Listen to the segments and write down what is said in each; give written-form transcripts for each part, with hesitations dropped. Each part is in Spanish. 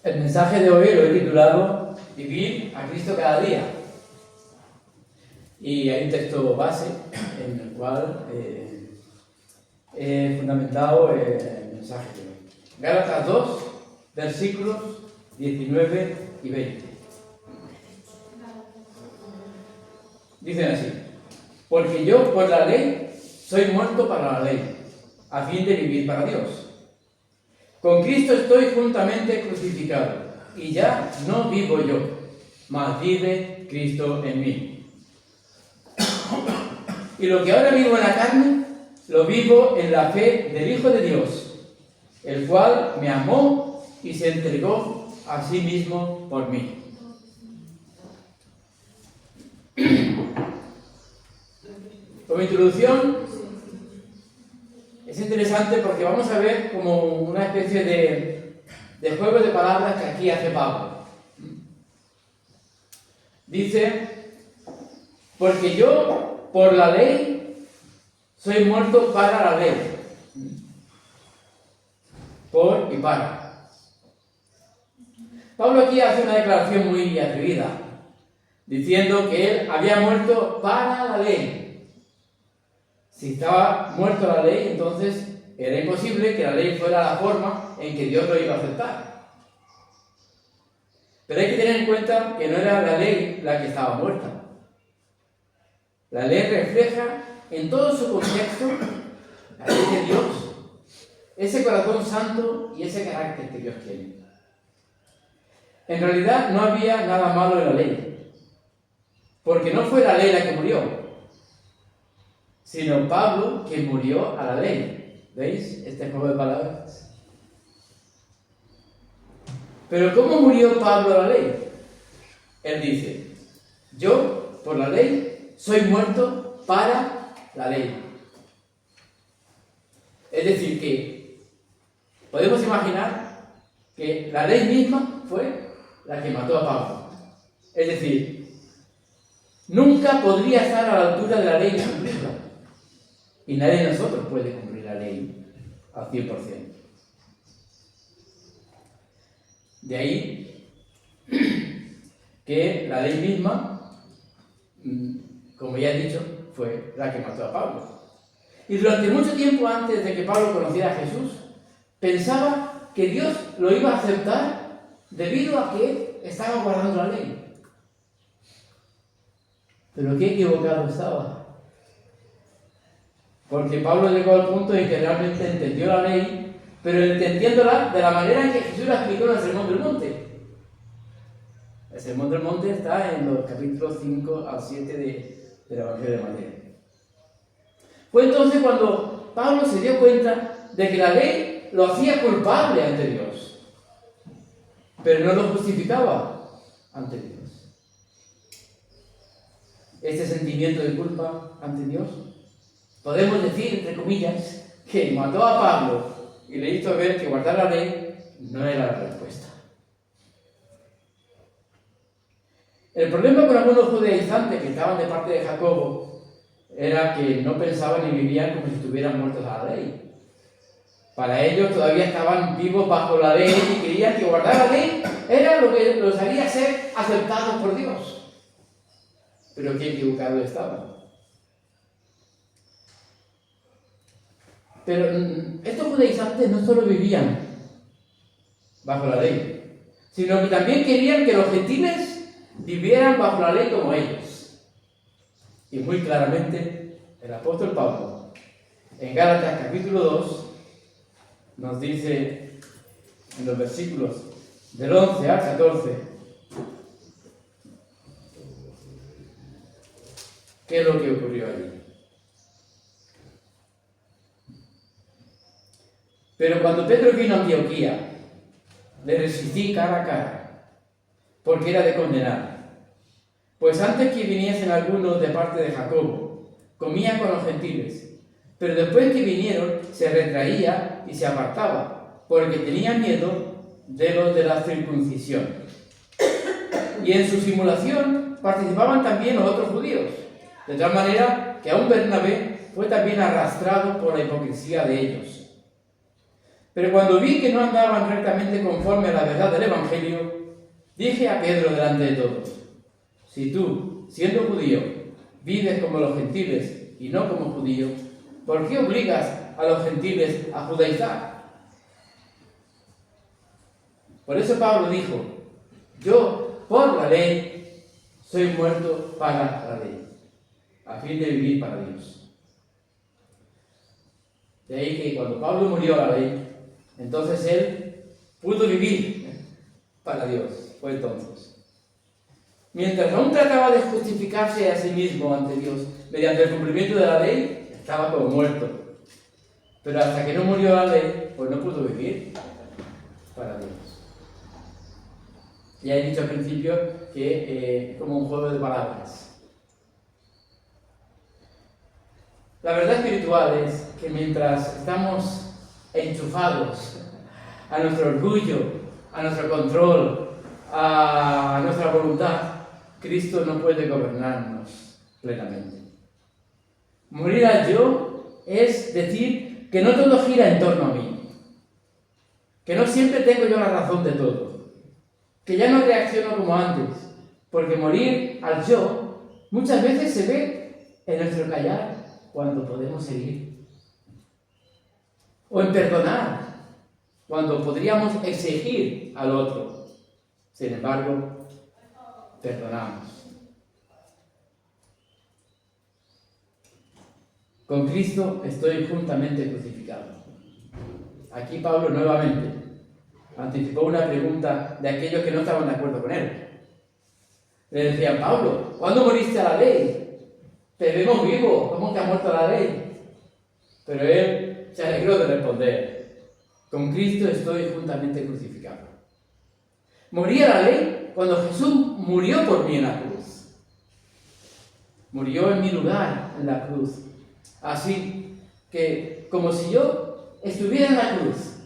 El mensaje de hoy lo he titulado Vivir a Cristo cada día. Y hay un texto base en el cual he fundamentado el mensaje de hoy. Gálatas 2, versículos 19 y 20. Dicen así: porque yo por la ley soy muerto para la ley, a fin de vivir para Dios. Con Cristo estoy juntamente crucificado, y ya no vivo yo, mas vive Cristo en mí. Y lo que ahora vivo en la carne, lo vivo en la fe del Hijo de Dios, el cual me amó y se entregó a sí mismo por mí. Como introducción, es interesante porque vamos a ver como una especie de juego de palabras que aquí hace Pablo. Dice: porque yo, por la ley, soy muerto para la ley. Por y para. Pablo aquí hace una declaración muy atrevida, diciendo que él había muerto para la ley. Si estaba muerto la ley, entonces era imposible que la ley fuera la forma en que Dios lo iba a aceptar. Pero hay que tener en cuenta que no era la ley la que estaba muerta. La ley refleja en todo su contexto la ley de Dios, ese corazón santo y ese carácter que Dios tiene. En realidad no había nada malo en la ley, porque no fue la ley la que murió, sino Pablo que murió a la ley. ¿Veis este juego de palabras? Pero ¿cómo murió Pablo a la ley? Él dice: yo, por la ley, soy muerto para la ley. Es decir, que podemos imaginar que la ley misma fue la que mató a Pablo. Es decir, nunca podría estar a la altura de la ley y cumplirla. Y nadie de nosotros puede cumplir la ley al 100%. De ahí que la ley misma, como ya he dicho, fue la que mató a Pablo. Y durante mucho tiempo antes de que Pablo conociera a Jesús, pensaba que Dios lo iba a aceptar debido a que estaba guardando la ley. Pero qué equivocado estaba. Porque Pablo llegó al punto en que realmente entendió la ley, pero entendiéndola de la manera en que Jesús la explicó en el Sermón del Monte. El Sermón del Monte está en los capítulos 5 al 7 del Evangelio de Mateo. Fue entonces cuando Pablo se dio cuenta de que la ley lo hacía culpable ante Dios, pero no lo justificaba ante Dios. Este sentimiento de culpa ante Dios, podemos decir, entre comillas, que mató a Pablo y le hizo ver que guardar la ley no era la respuesta. El problema con algunos judaizantes que estaban de parte de Jacobo era que no pensaban ni vivían como si estuvieran muertos a la ley. Para ellos todavía estaban vivos bajo la ley y creían que guardar la ley era lo que los haría ser aceptados por Dios. Pero qué equivocado estaban. Pero estos judaizantes no solo vivían bajo la ley, sino que también querían que los gentiles vivieran bajo la ley como ellos. Y muy claramente el apóstol Pablo, en Gálatas capítulo 2, nos dice en los versículos del 11 al 14, qué es lo que ocurrió allí. Pero cuando Pedro vino a Antioquía, le resistí cara a cara, porque era de condenar. Pues antes que viniesen algunos de parte de Jacobo, comía con los gentiles, pero después que vinieron, se retraía y se apartaba, porque tenía miedo de los de la circuncisión. Y en su simulación participaban también los otros judíos, de tal manera que aún Bernabé fue también arrastrado por la hipocresía de ellos. Pero cuando vi que no andaban rectamente conforme a la verdad del Evangelio, dije a Pedro delante de todos: si tú, siendo judío, vives como los gentiles y no como judío, ¿por qué obligas a los gentiles a judaizar? Por eso Pablo dijo: yo, por la ley, soy muerto para la ley, a fin de vivir para Dios. De ahí que cuando Pablo murió a la ley, entonces él pudo vivir para Dios. Fue entonces. Mientras aún trataba de justificarse a sí mismo ante Dios mediante el cumplimiento de la ley, estaba como muerto. Pero hasta que no murió la ley, pues no pudo vivir para Dios. Ya he dicho al principio que es como un juego de palabras. La verdad espiritual es que mientras estamos enchufados a nuestro orgullo, a nuestro control, a nuestra voluntad, Cristo no puede gobernarnos plenamente. Morir al yo es decir que no todo gira en torno a mí, que no siempre tengo yo la razón de todo, que ya no reacciono como antes, porque morir al yo muchas veces se ve en nuestro callar cuando podemos seguir, o en perdonar cuando podríamos exigir al otro. Sin embargo, perdonamos. Con Cristo estoy juntamente crucificado. Aquí Pablo nuevamente anticipó una pregunta de aquellos que no estaban de acuerdo con él. Le decían: Pablo, ¿cuándo moriste a la ley? Te vemos vivo, ¿cómo que ha muerto la ley? Pero él se alegró de responder: con Cristo estoy juntamente crucificado. Morí a la ley cuando Jesús murió por mí en la cruz. Murió en mi lugar en la cruz. Así que, como si yo estuviera en la cruz,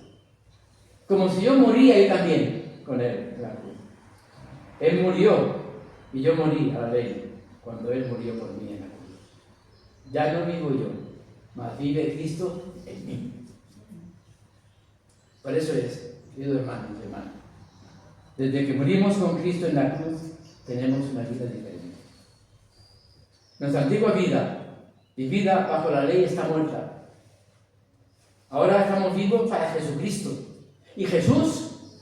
como si yo moría ahí también con él en la cruz. Él murió y yo morí a la ley cuando él murió por mí en la cruz. Ya no vivo yo, mas vive Cristo en mí. Por eso es, queridos hermanos y hermanas, desde que morimos con Cristo en la cruz, tenemos una vida diferente. Nuestra antigua vida, vivida bajo la ley, está muerta. Ahora estamos vivos para Jesucristo. Y Jesús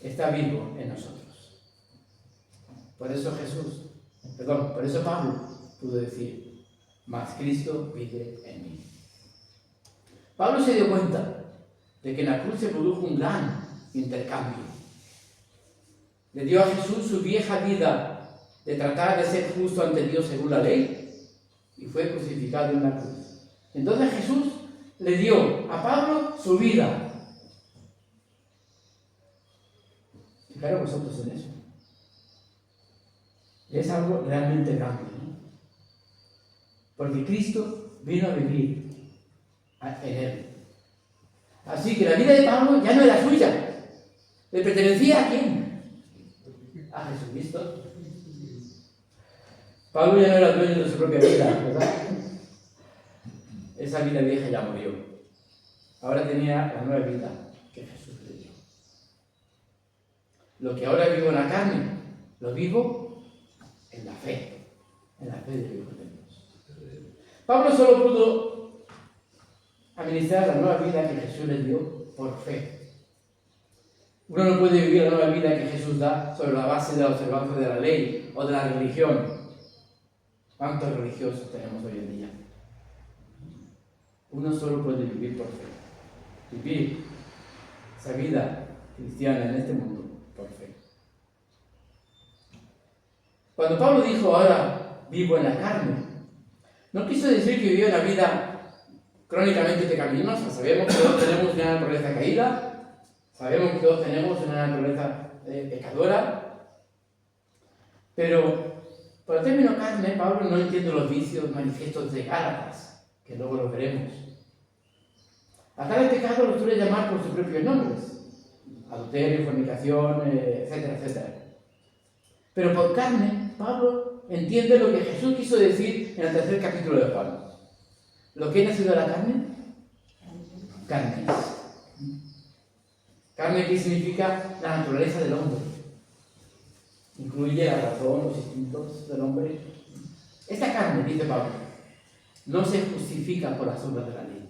está vivo en nosotros. Por eso Pablo pudo decir: mas Cristo vive en mí. Pablo se dio cuenta de que en la cruz se produjo un gran intercambio. Le dio a Jesús su vieja vida de tratar de ser justo ante Dios según la ley y fue crucificado en la cruz. Entonces Jesús le dio a Pablo su vida. Fijaros vosotros en eso. Es algo realmente grande, ¿no? Porque Cristo vino a vivir en él. Así que la vida de Pablo ya no era suya. ¿Le pertenecía a quién? A Jesucristo. Pablo ya no era dueño de su propia vida, ¿verdad? Esa vida vieja ya murió. Ahora tenía la nueva vida que Jesús le dio. Lo que ahora vivo en la carne, lo vivo en la fe del Hijo de Dios. Pablo solo pudo administrar la nueva vida que Jesús le dio por fe. Uno no puede vivir la nueva vida que Jesús da sobre la base de la observancia de la ley o de la religión. ¿Cuántos religiosos tenemos hoy en día? Uno solo puede vivir por fe. Vivir esa vida cristiana en este mundo por fe. Cuando Pablo dijo: ahora vivo en la carne, no quiso decir que vivió una vida crónicamente pecaminosa. Sabemos que todos tenemos una naturaleza caída. Sabemos que todos tenemos una naturaleza pecadora, pero por el término carne, Pablo no entiende los vicios manifiestos de Gálatas, que luego los veremos. A cada pecado lo suele llamar por sus propios nombres: adulterio, fornicación, etcétera, etcétera. Pero por carne, Pablo entiende lo que Jesús quiso decir en el 3er capítulo de Juan. ¿Lo que ha nacido de la carne? Carne es. Carne, ¿qué significa? La naturaleza del hombre. Incluye la razón, los instintos del hombre. Esta carne, dice Pablo, no se justifica por las obras de la ley.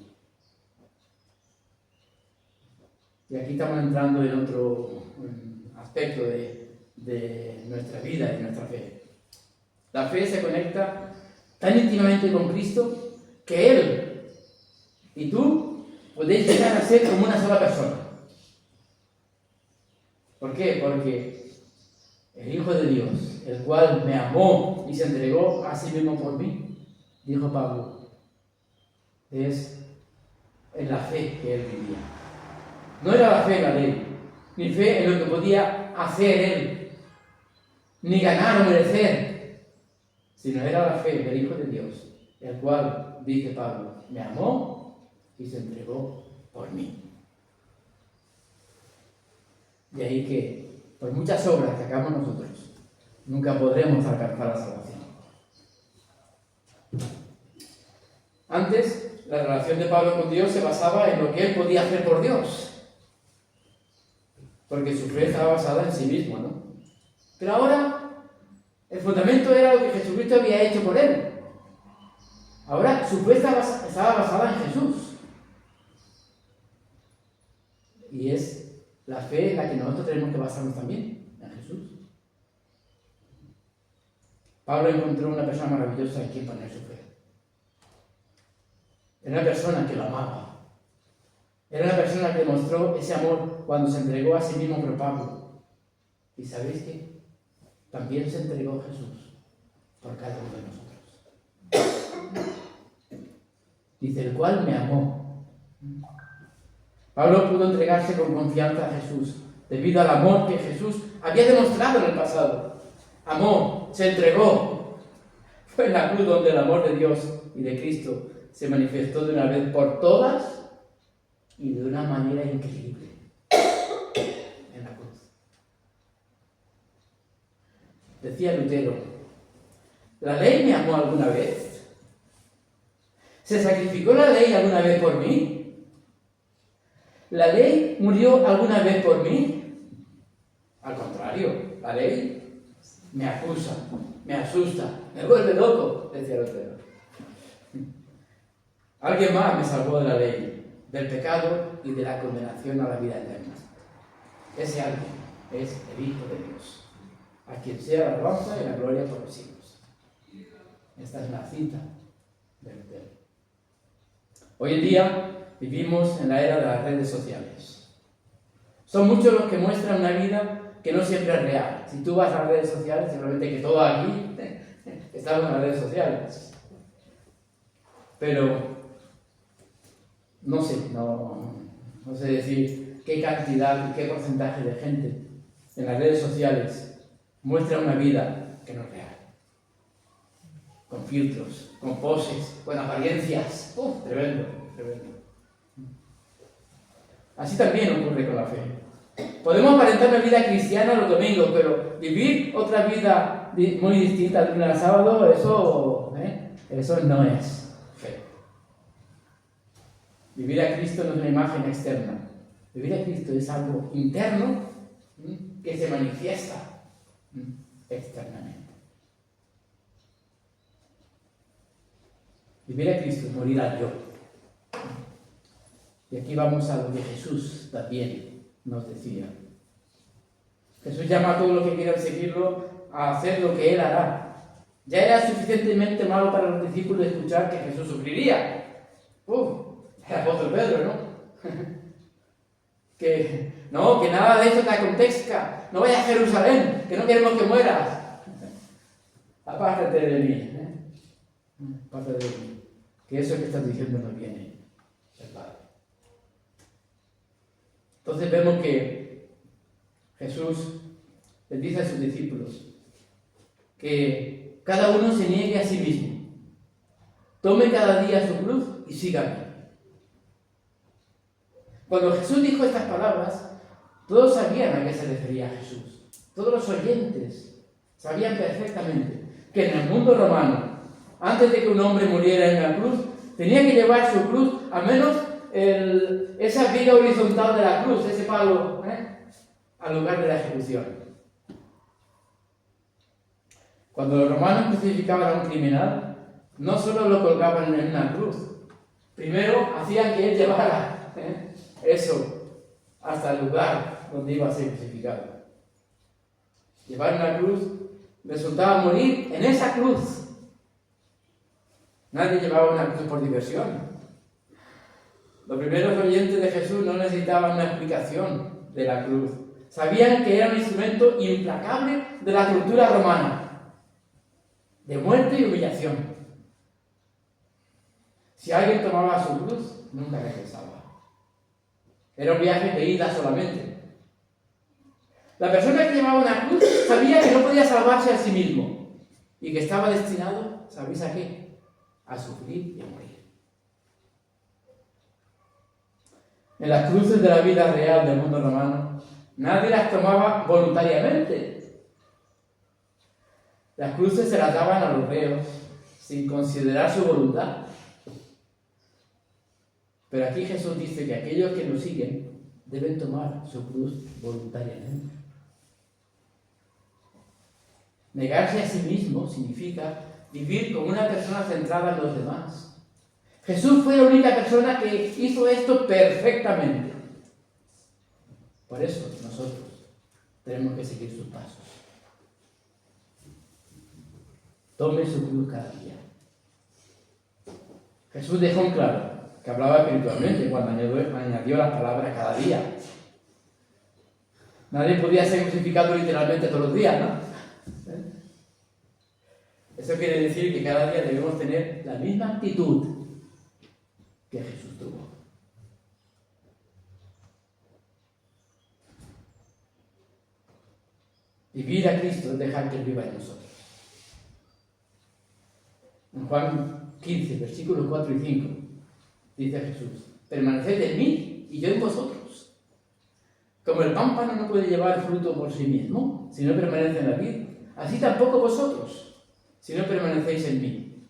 Y aquí estamos entrando en otro aspecto de nuestra vida y de nuestra fe. La fe se conecta tan íntimamente con Cristo que Él y tú podéis llegar a ser como una sola persona. ¿Por qué? Porque el Hijo de Dios, el cual me amó y se entregó a sí mismo por mí, dijo Pablo, es en la fe que él vivía. No era la fe en la ley, ni fe en lo que podía hacer él, ni ganar o merecer, sino era la fe del Hijo de Dios, el cual, dice Pablo, me amó y se entregó por mí. De ahí que, por muchas obras que hagamos nosotros, nunca podremos alcanzar la salvación. Antes, la relación de Pablo con Dios se basaba en lo que él podía hacer por Dios, porque su fe estaba basada en sí mismo, ¿no? Pero ahora, el fundamento era lo que Jesucristo había hecho por él. Ahora, su fe estaba basada en Jesús. Y es la fe en la que nosotros tenemos que basarnos también, en Jesús. Pablo encontró una persona maravillosa en quien poner su fe. Era una persona que lo amaba. Era una persona que demostró ese amor cuando se entregó a sí mismo por Pablo. ¿Y sabéis qué? También se entregó Jesús por cada uno de nosotros. Dice, el cual me amó. Pablo pudo entregarse con confianza a Jesús, debido al amor que Jesús había demostrado en el pasado. Amó, se entregó. Fue en la cruz donde el amor de Dios y de Cristo se manifestó de una vez por todas y de una manera increíble. En la cruz. Decía Lutero, ¿la ley me amó alguna vez? ¿Se sacrificó la ley alguna vez por mí? ¿La ley murió alguna vez por mí? Al contrario, la ley me acusa, me asusta, me vuelve loco, decía Lutero. Alguien más me salvó de la ley, del pecado y de la condenación a la vida eterna. Ese alguien es el Hijo de Dios, a quien sea la alabanza y la gloria por los siglos. Esta es la cita de Lutero. Hoy en día vivimos en la era de las redes sociales. Son muchos los que muestran una vida que no siempre es real. Si tú vas a las redes sociales, seguramente que todos aquí estamos en las redes sociales. Pero no sé decir qué cantidad y qué porcentaje de gente en las redes sociales muestra una vida que no es real. Con filtros, con poses, con apariencias. Tremendo, tremendo. Así también ocurre con la fe. Podemos aparentar una vida cristiana los domingos, pero vivir otra vida muy distinta de lunes a sábado, eso no es fe. Vivir a Cristo no es una imagen externa. Vivir a Cristo es algo interno que se manifiesta externamente. Vivir a Cristo es morir al yo. Y aquí vamos a lo que Jesús también nos decía. Jesús llama a todos los que quieran seguirlo a hacer lo que Él hará. Ya era suficientemente malo para los discípulos escuchar que Jesús sufriría. El apóstol Pedro, ¿no? que nada de esto te acontezca. No vayas a Jerusalén, que no queremos que mueras. Apártate de mí. Apártate de mí. Que eso que estás diciendo no viene del Padre. Entonces vemos que Jesús les dice a sus discípulos que cada uno se niegue a sí mismo, tome cada día su cruz y sígame. Cuando Jesús dijo estas palabras, todos sabían a qué se refería Jesús. Todos los oyentes sabían perfectamente que en el mundo romano, antes de que un hombre muriera en la cruz, tenía que llevar su cruz al menos esa viga horizontal de la cruz, ese palo, al lugar de la ejecución. Cuando los romanos crucificaban a un criminal, no solo lo colgaban en una cruz, primero hacían que él llevara eso hasta el lugar donde iba a ser crucificado. Llevar una cruz resultaba morir en esa cruz. Nadie llevaba una cruz por diversión. Los primeros oyentes de Jesús no necesitaban una explicación de la cruz. Sabían que era un instrumento implacable de la tortura romana, de muerte y humillación. Si alguien tomaba su cruz, nunca regresaba. Era un viaje de ida solamente. La persona que llevaba una cruz sabía que no podía salvarse a sí mismo y que estaba destinado, ¿sabéis a qué? A sufrir y a morir. En las cruces de la vida real del mundo romano, nadie las tomaba voluntariamente. Las cruces se las daban a los reos sin considerar su voluntad. Pero aquí Jesús dice que aquellos que lo siguen deben tomar su cruz voluntariamente. Negarse a sí mismo significa vivir como una persona centrada en los demás. Jesús fue la única persona que hizo esto perfectamente. Por eso nosotros tenemos que seguir sus pasos. Tome su cruz cada día. Jesús dejó en claro que hablaba espiritualmente cuando añadió las palabras cada día. Nadie podía ser crucificado literalmente todos los días, ¿no? Eso quiere decir que cada día debemos tener la misma actitud que Jesús tuvo. Vivir a Cristo es dejar que Él viva en nosotros. En Juan 15, versículos 4 y 5, dice Jesús: permaneced en mí y yo en vosotros. Como el pámpano no puede llevar fruto por sí mismo, si no permanece en la vid, así tampoco vosotros, si no permanecéis en mí.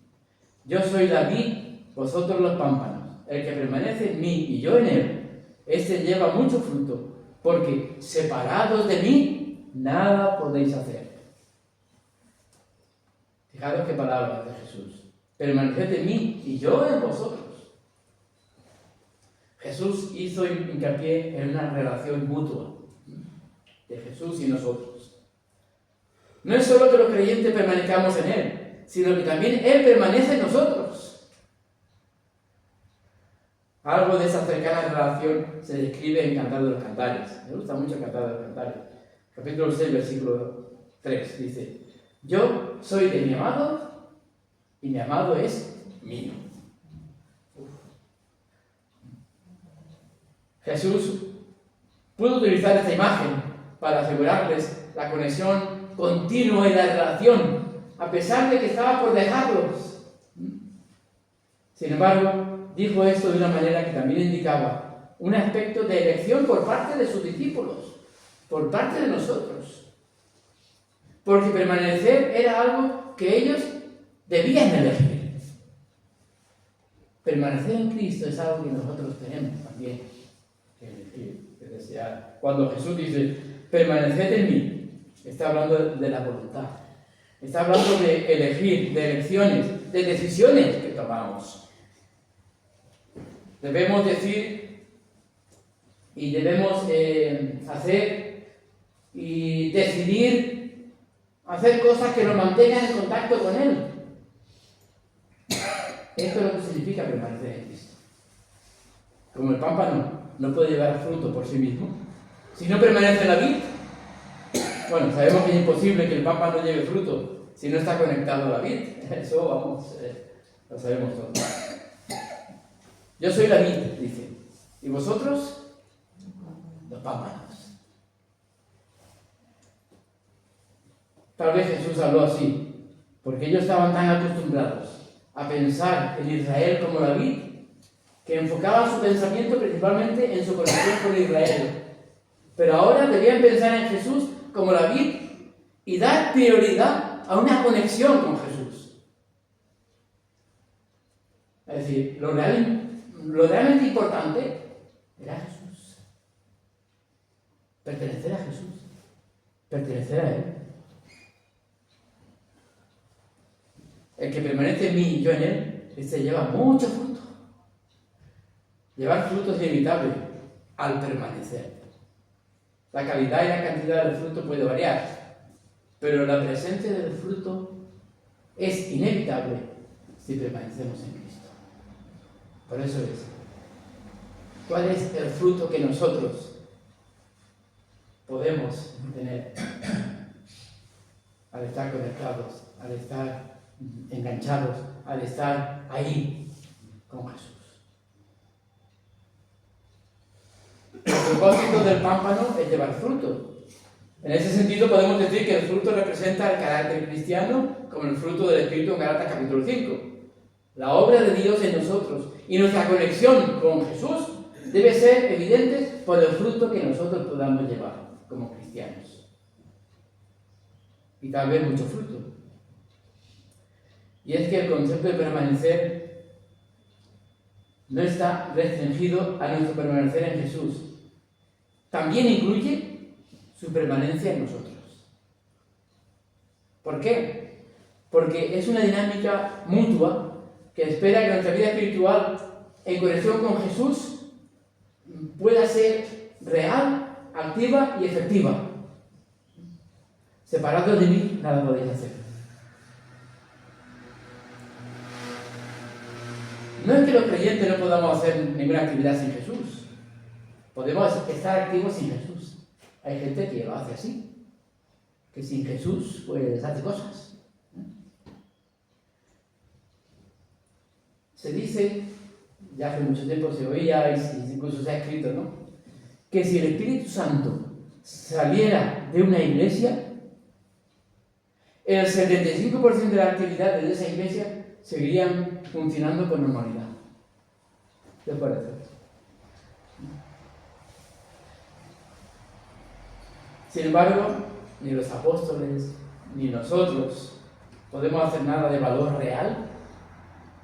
Yo soy la vid, vosotros los pámpanos. El que permanece en mí y yo en él, este lleva mucho fruto, porque separados de mí, nada podéis hacer. Fijaros qué palabras de Jesús. Permaneced en mí y yo en vosotros. Jesús hizo hincapié en una relación mutua de Jesús y nosotros. No es solo que los creyentes permanezcamos en Él, sino que también Él permanece en nosotros. Algo de esa cercana relación se describe en Cantar de los Cantares. Me gusta mucho Cantar de los Cantares. Capítulo 6, versículo 3, dice: yo soy de mi amado y mi amado es mío. Jesús pudo utilizar esta imagen para asegurarles la conexión continua y la relación, a pesar de que estaba por dejarlos. Sin embargo, dijo esto de una manera que también indicaba un aspecto de elección por parte de sus discípulos, por parte de nosotros. Porque permanecer era algo que ellos debían elegir. Permanecer en Cristo es algo que nosotros tenemos también que elegir, que desear. Cuando Jesús dice, permaneced en mí, está hablando de la voluntad. Está hablando de elegir, de elecciones, de decisiones que tomamos. Debemos decir y debemos hacer y decidir hacer cosas que nos mantengan en contacto con Él. Esto es lo que significa permanecer en Cristo. Como el pámpano no puede llevar fruto por sí mismo, si no permanece en la vid, bueno, sabemos que es imposible que el pámpano lleve fruto si no está conectado a la vid. Eso, vamos, lo sabemos todos. Yo soy la vid, dice, y vosotros, los pámpanos. Tal vez Jesús habló así, porque ellos estaban tan acostumbrados a pensar en Israel como la vid, que enfocaban su pensamiento principalmente en su conexión con Israel. Pero ahora debían pensar en Jesús como la vid y dar prioridad a una conexión con Jesús. Es decir, lo lo realmente importante era Jesús. Pertenecer a Jesús. Pertenecer a Él. El que permanece en mí y yo en Él, este lleva mucho fruto. Llevar fruto es inevitable al permanecer. La calidad y la cantidad del fruto puede variar, pero la presencia del fruto es inevitable si permanecemos en Cristo. Por eso es, ¿cuál es el fruto que nosotros podemos tener al estar conectados, al estar enganchados, al estar ahí con Jesús? El propósito del pámpano es llevar fruto. En ese sentido podemos decir que el fruto representa el carácter cristiano como el fruto del Espíritu en Gálatas capítulo 5. La obra de Dios en nosotros y nuestra conexión con Jesús debe ser evidente por el fruto que nosotros podamos llevar como cristianos. Y tal vez mucho fruto. Y es que el concepto de permanecer no está restringido a nuestro permanecer en Jesús. También incluye su permanencia en nosotros. ¿Por qué? Porque es una dinámica mutua que espera que nuestra vida espiritual en conexión con Jesús pueda ser real, activa y efectiva. Separados de mí, nada podéis hacer. No es que los creyentes no podamos hacer ninguna actividad sin Jesús. Podemos estar activos sin Jesús. Hay gente que lo hace así, que sin Jesús pues hace cosas. Se dice, ya hace mucho tiempo se oía y incluso se ha escrito, ¿no?, que si el Espíritu Santo saliera de una iglesia, el 75% de las actividades de esa iglesia seguirían funcionando con normalidad. ¿Qué os parece? Sin embargo, ni los apóstoles ni nosotros podemos hacer nada de valor real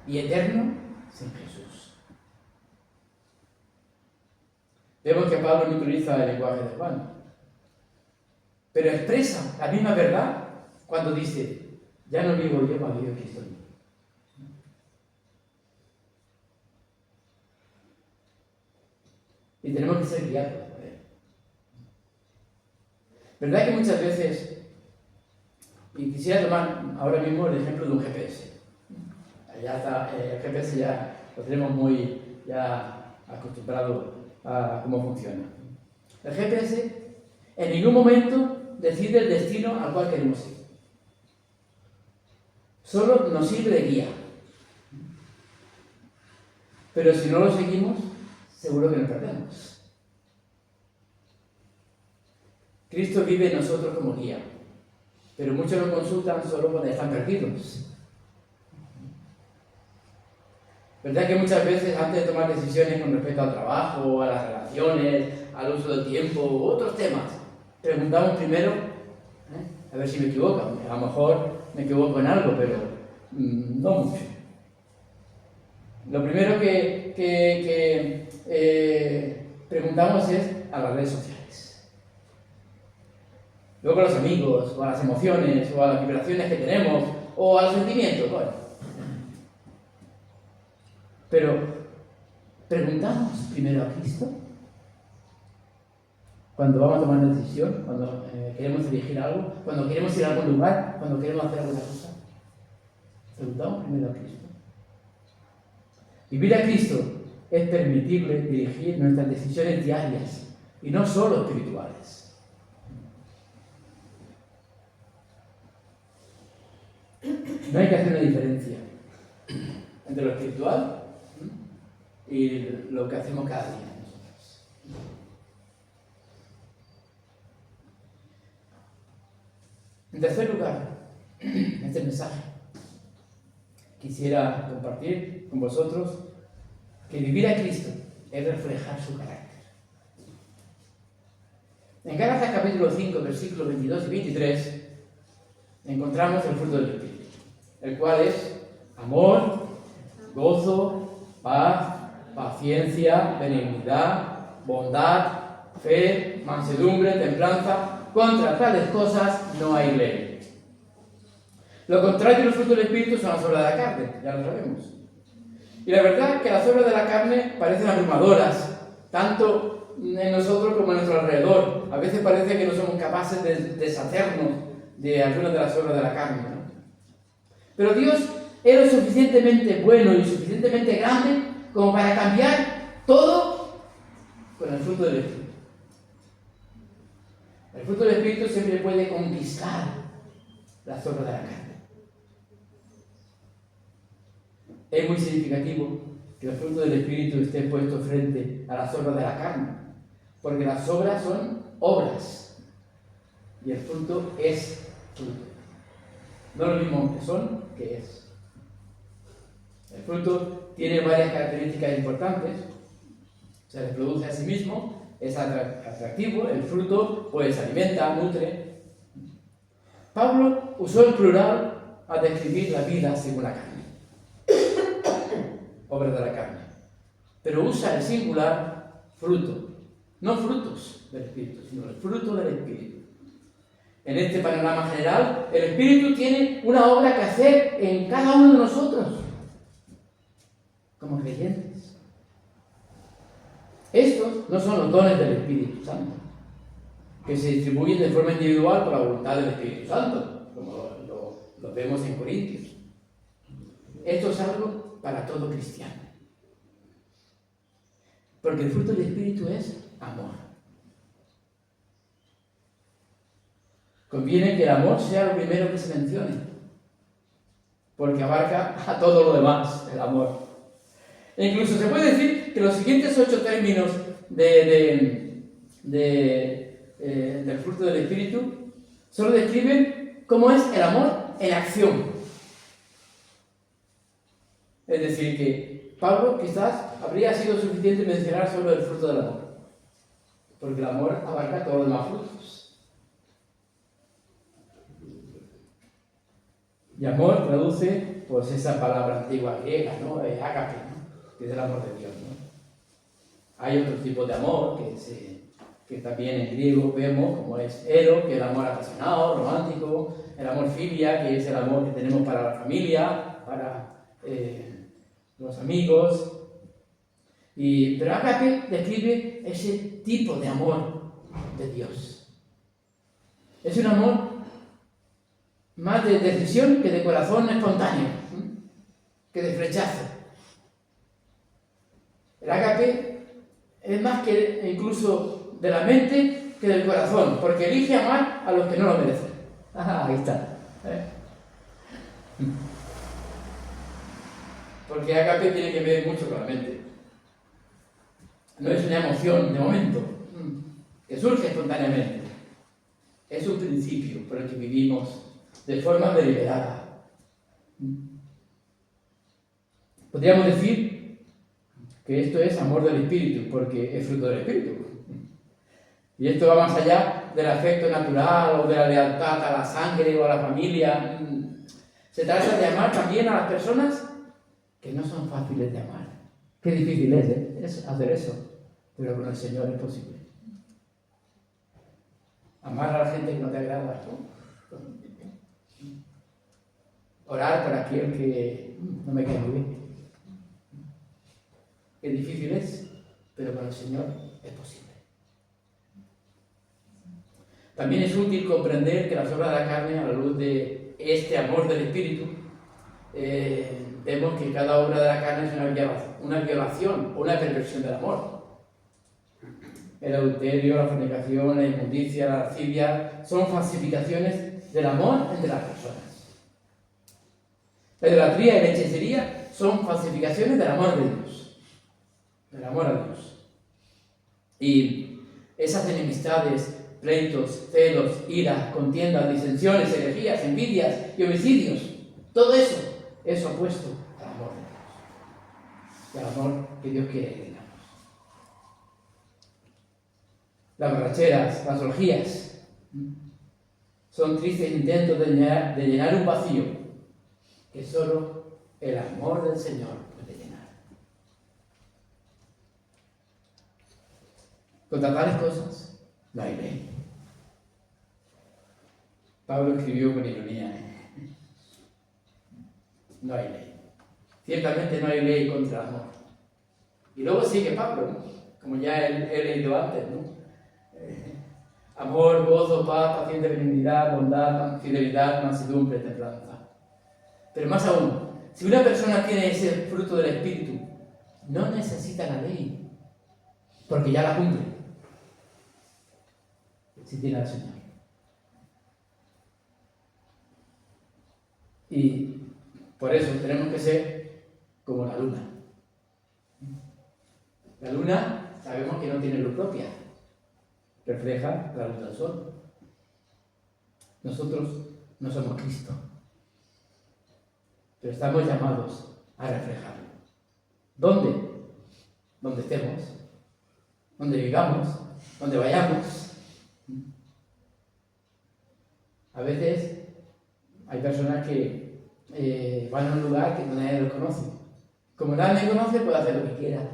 y eterno sin Jesús. Vemos que Pablo no utiliza el lenguaje de Juan, pero expresa la misma verdad cuando dice: ya no vivo yo, mas vive Cristo en mí. Y tenemos que ser guiados por Él. ¿Verdad que muchas veces, y quisiera tomar ahora mismo el ejemplo de un GPS? Ya está, el GPS ya lo tenemos muy ya acostumbrado a cómo funciona. El GPS en ningún momento decide el destino al cual queremos ir. Solo nos sirve de guía. Pero si no lo seguimos, seguro que nos perdemos. Cristo vive en nosotros como guía, pero muchos lo consultan solo cuando están perdidos. ¿Verdad que muchas veces antes de tomar decisiones con respecto al trabajo, a las relaciones, al uso del tiempo u otros temas, preguntamos primero, a ver si me equivoco? A lo mejor me equivoco en algo, pero no mucho. Lo primero que preguntamos es a las redes sociales. Luego a los amigos, o a las emociones, o a las vibraciones que tenemos, o a los sentimientos. Bueno. Pero, ¿preguntamos primero a Cristo? Cuando vamos a tomar una decisión, cuando queremos elegir algo, cuando queremos ir a algún lugar, cuando queremos hacer alguna cosa. Preguntamos primero a Cristo. Vivir a Cristo es permitirle dirigir nuestras decisiones diarias y no solo espirituales. No hay que hacer una diferencia entre lo espiritual y lo que hacemos cada día nosotros. En tercer lugar, este mensaje quisiera compartir con vosotros que vivir a Cristo es reflejar su carácter. En Gálatas capítulo 5, versículos 22 y 23, encontramos el fruto del Espíritu, el cual es amor, gozo, paz, paciencia, benignidad, bondad, fe, mansedumbre, templanza. Contra tales cosas no hay ley. Lo contrario de los frutos del Espíritu son las obras de la carne, ya lo sabemos. Y la verdad es que las obras de la carne parecen abrumadoras, tanto en nosotros como en nuestro alrededor. A veces parece que no somos capaces de deshacernos de algunas de las obras de la carne, ¿no? Pero Dios es lo suficientemente bueno y suficientemente grande como para cambiar todo con el fruto del Espíritu. El fruto del Espíritu siempre puede conquistar las obras de la carne. Es muy significativo que el fruto del Espíritu esté puesto frente a las obras de la carne, porque las obras son obras y el fruto es fruto. No lo mismo que son que es. El fruto tiene varias características importantes. Se reproduce a sí mismo, es atractivo, el fruto pues alimenta, nutre. Pablo usó el plural a describir la vida según la carne. Obras de la carne. Pero usa el singular fruto, no frutos del Espíritu, sino el fruto del Espíritu. En este panorama general, el Espíritu tiene una obra que hacer en cada uno de nosotros, como creyentes. Estos no son los dones del Espíritu Santo, que se distribuyen de forma individual por la voluntad del Espíritu Santo, como lo vemos en Corintios. Esto es algo para todo cristiano. Porque el fruto del Espíritu es amor. Conviene que el amor sea lo primero que se mencione, porque abarca a todo lo demás, el amor. E incluso se puede decir que los siguientes 8 términos del fruto del Espíritu solo describen cómo es el amor en acción. Es decir, que Pablo quizás habría sido suficiente mencionar solo el fruto del amor, porque el amor abarca todos los demás frutos. Y amor traduce pues esa palabra antigua griega, ¿no? Ágape, ¿no? Que es el amor de Dios, ¿no? Hay otro tipo de amor que también en griego vemos, como es ero, que es el amor apasionado, romántico, el amor filia, que es el amor que tenemos para la familia, para los amigos. Pero ágape describe ese tipo de amor de Dios. Es un amor más de decisión que de corazón espontáneo, que de flechazo. El ágape es más que incluso de la mente que del corazón, porque elige amar a los que no lo merecen. Ahí está. Porque ágape tiene que ver mucho con la mente. No es una emoción de momento, que surge espontáneamente. Es un principio por el que vivimos de forma deliberada. Podríamos decir que esto es amor del Espíritu, porque es fruto del Espíritu. Y esto va más allá del afecto natural o de la lealtad a la sangre o a la familia. Se trata de amar también a las personas que no son fáciles de amar. Qué difícil es hacer eso, pero con el Señor es posible. Amar a la gente que no te agrada, ¿no? Orar por aquel que no me cae muy bien. Qué difícil es, pero con el Señor es posible. También es útil comprender que las obras de la carne, a la luz de este amor del Espíritu, vemos que cada obra de la carne es una violación o una perversión del amor. El adulterio, la fornicación, la inmundicia, la lascivia son falsificaciones del amor entre las personas. La idolatría y la hechicería son falsificaciones del amor de Dios, del amor a Dios. Y esas enemistades, pleitos, celos, iras, contiendas, disensiones, herejías, envidias y homicidios, todo eso es opuesto al amor de Dios y al amor que Dios quiere que tengamos. Las borracheras, las orgías, son tristes intentos de llenar un vacío que solo el amor del Señor puede llenar. Contra tales cosas no hay ley. Pablo escribió con ironía, no hay ley. Ciertamente no hay ley contra el amor. Y luego sigue Pablo, ¿no? Como ya he leído antes, ¿no? Amor, gozo, paz, paciencia, benignidad, bondad, fidelidad, mansedumbre, templanza. Pero más aún, si una persona tiene ese fruto del Espíritu, no necesita la ley, porque ya la cumple, si tiene al Señor. Y por eso tenemos que ser como la luna. La luna sabemos que no tiene luz propia, refleja la luz del sol. Nosotros no somos Cristo, pero estamos llamados a reflejarlo. ¿Dónde? Donde estemos, donde vivamos, donde vayamos. A veces hay personas que van a un lugar que nadie los conoce. Como nadie me conoce, puede hacer lo que quiera,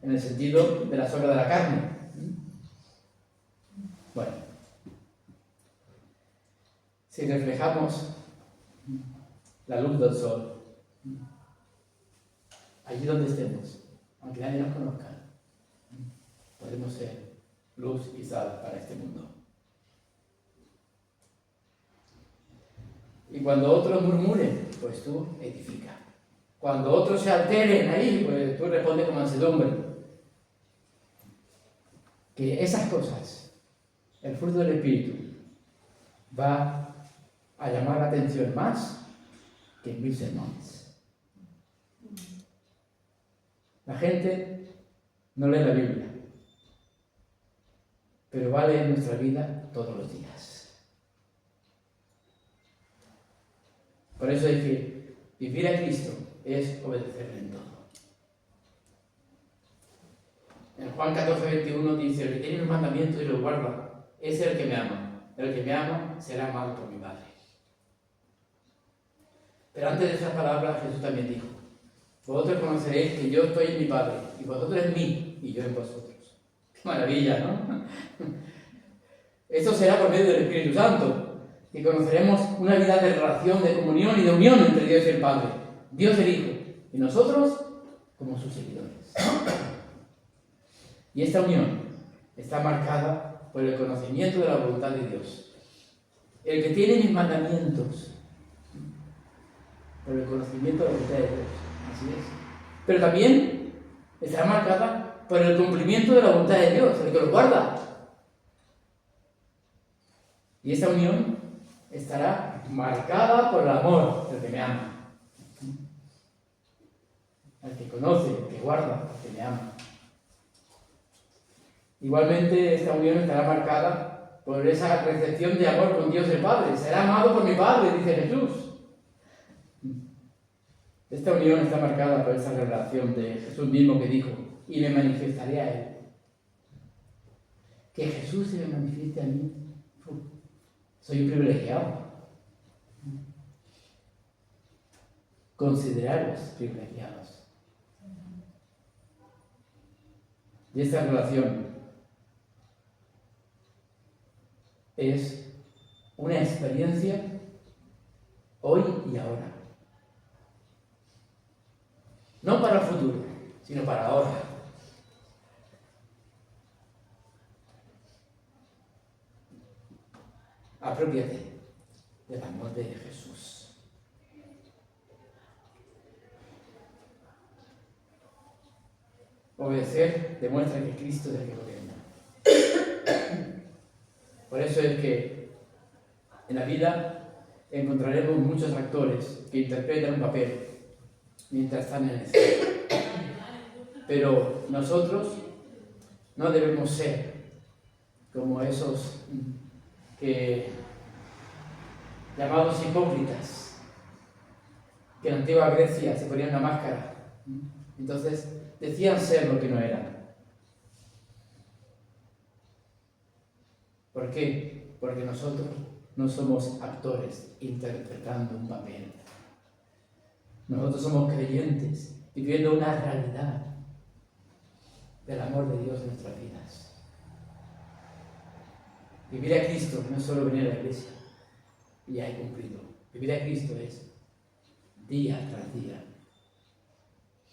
en el sentido de la sobra de la carne. Bueno, si reflejamos la luz del sol, allí donde estemos, aunque nadie nos conozca, podemos ser luz y sal para este mundo. Y cuando otros murmuren, pues tú edifica. Cuando otros se alteren ahí, pues tú respondes con mansedumbre. Que esas cosas, el fruto del Espíritu, va a llamar la atención más que 1000 sermones. La gente no lee la Biblia, pero va a leer nuestra vida todos los días. Por eso es que vivir a Cristo es obedecerle en todo. En Juan 14:21 dice: el que tiene los mandamientos y los guarda, ese es el que me ama. El que me ama será amado por mi Padre. Pero antes de esas palabras Jesús también dijo: vosotros conoceréis que yo estoy en mi Padre, y vosotros en mí, y yo en vosotros. ¡Qué maravilla!, ¿no? Esto será por medio del Espíritu Santo, que conoceremos una vida de relación, de comunión y de unión entre Dios y el Padre, Dios el Hijo, y nosotros como sus seguidores. Y esta unión está marcada por el conocimiento de la voluntad de Dios. El que tiene mis mandamientos, por el conocimiento de la voluntad de Dios, así es. Pero también estará marcada por el cumplimiento de la voluntad de Dios, el que lo guarda. Y esta unión estará marcada por el amor del que me ama. El que conoce, el que guarda, el que me ama. Igualmente, esta unión estará marcada por esa recepción de amor con Dios el Padre. Será amado por mi Padre, dice Jesús. Esta unión está marcada por esa revelación de Jesús mismo que dijo: y me manifestaré a Él. Que Jesús se me manifieste a mí. Soy un privilegiado. Consideraros privilegiados. Y esta relación es una experiencia hoy y ahora. No para el futuro, sino para ahora. Apropiate del amor de Jesús. Obedecer demuestra que Cristo es el que gobierna. Por eso es que en la vida encontraremos muchos actores que interpretan un papel mientras están en el cielo. Pero nosotros no debemos ser como esos llamados hipócritas, que en la antigua Grecia se ponían una máscara. Entonces decían ser lo que no eran. ¿Por qué? Porque nosotros no somos actores interpretando un papel. Nosotros somos creyentes viviendo una realidad. del amor de Dios en nuestras vidas. Vivir a Cristo no es solo venir a la iglesia y ya he cumplido. Vivir a Cristo es día tras día,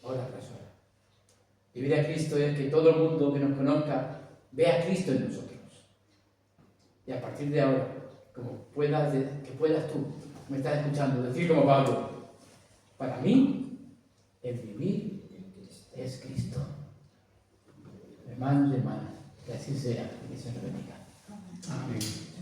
hora tras hora. Vivir a Cristo es que todo el mundo que nos conozca vea a Cristo en nosotros. Y a partir de ahora, que puedas tú, me estás escuchando, decir como Pablo, para mí, el vivir es Cristo. Hermanos y hermanas, que así sea, que se nos bendiga. Amén.